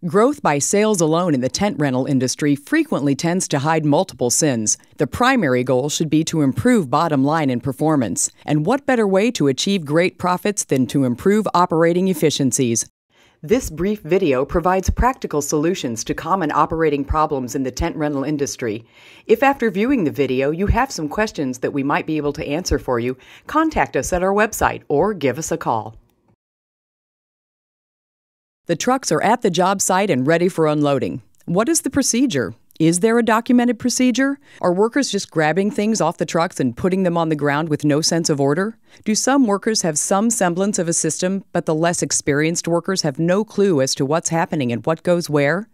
Growth by sales alone in the tent rental industry frequently tends to hide multiple sins. The primary goal should be to improve bottom line and performance. And what better way to achieve great profits than to improve operating efficiencies? This brief video provides practical solutions to common operating problems in the tent rental industry. If after viewing the video you have some questions that we might be able to answer for you, contact us at our website or give us a call. The trucks are at the job site and ready for unloading. What is the procedure? Is there a documented procedure? Are workers just grabbing things off the trucks and putting them on the ground with no sense of order? Do some workers have some semblance of a system, but the less experienced workers have no clue as to what's happening and what goes where?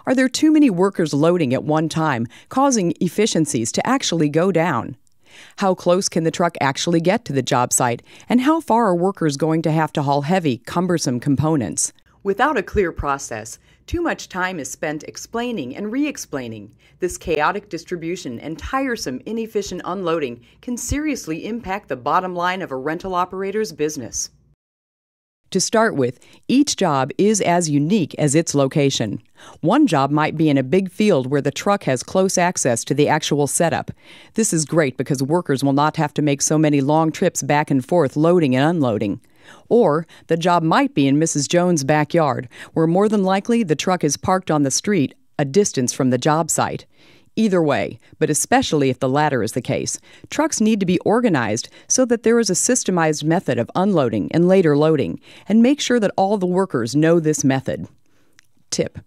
Are there too many workers loading at one time, causing efficiencies to actually go down? How close can the truck actually get to the job site, and how far are workers going to have to haul heavy, cumbersome components? Without a clear process, too much time is spent explaining and re-explaining. This chaotic distribution and tiresome, inefficient unloading can seriously impact the bottom line of a rental operator's business. To start with, each job is as unique as its location. One job might be in a big field where the truck has close access to the actual setup. This is great because workers will not have to make so many long trips back and forth loading and unloading. Or the job might be in Mrs. Jones' backyard, where more than likely the truck is parked on the street, a distance from the job site. Either way, but especially if the latter is the case, trucks need to be organized so that there is a systemized method of unloading and later loading, and make sure that all the workers know this method. Tip: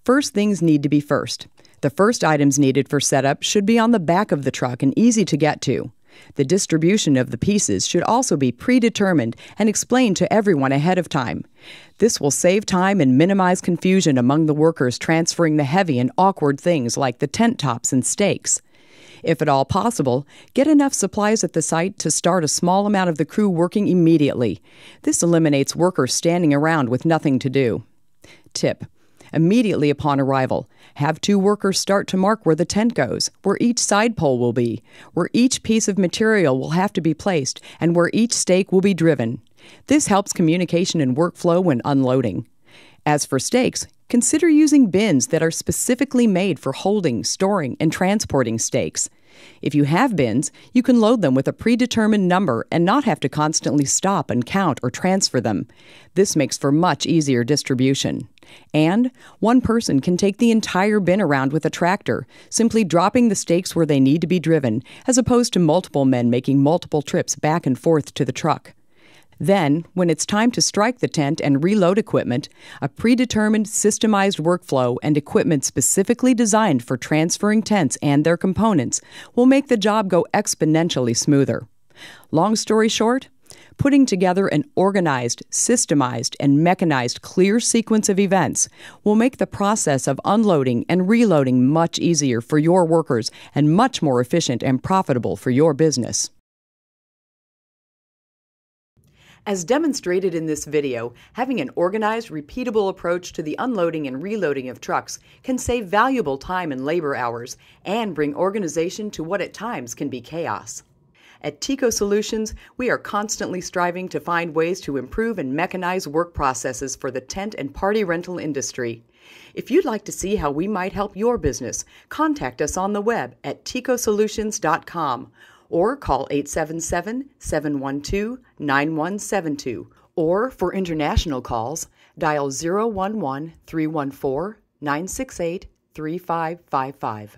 first things need to be first. The first items needed for setup should be on the back of the truck and easy to get to. The distribution of the pieces should also be predetermined and explained to everyone ahead of time. This will save time and minimize confusion among the workers transferring the heavy and awkward things like the tent tops and stakes. If at all possible, get enough supplies at the site to start a small amount of the crew working immediately. This eliminates workers standing around with nothing to do. Tip: immediately upon arrival, have 2 workers start to mark where the tent goes, where each side pole will be, where each piece of material will have to be placed, and where each stake will be driven. This helps communication and workflow when unloading. As for stakes, consider using bins that are specifically made for holding, storing, and transporting stakes. If you have bins, you can load them with a predetermined number and not have to constantly stop and count or transfer them. This makes for much easier distribution. And one person can take the entire bin around with a tractor, simply dropping the stakes where they need to be driven, as opposed to multiple men making multiple trips back and forth to the truck. Then, when it's time to strike the tent and reload equipment, a predetermined, systemized workflow and equipment specifically designed for transferring tents and their components will make the job go exponentially smoother. Long story short, putting together an organized, systemized, and mechanized clear sequence of events will make the process of unloading and reloading much easier for your workers and much more efficient and profitable for your business. As demonstrated in this video, having an organized, repeatable approach to the unloading and reloading of trucks can save valuable time and labor hours and bring organization to what at times can be chaos. At Teeco Solutions, we are constantly striving to find ways to improve and mechanize work processes for the tent and party rental industry. If you'd like to see how we might help your business, contact us on the web at teecosolutions.com. or call 877-712-9172. Or for international calls, dial 011-314-968-3555.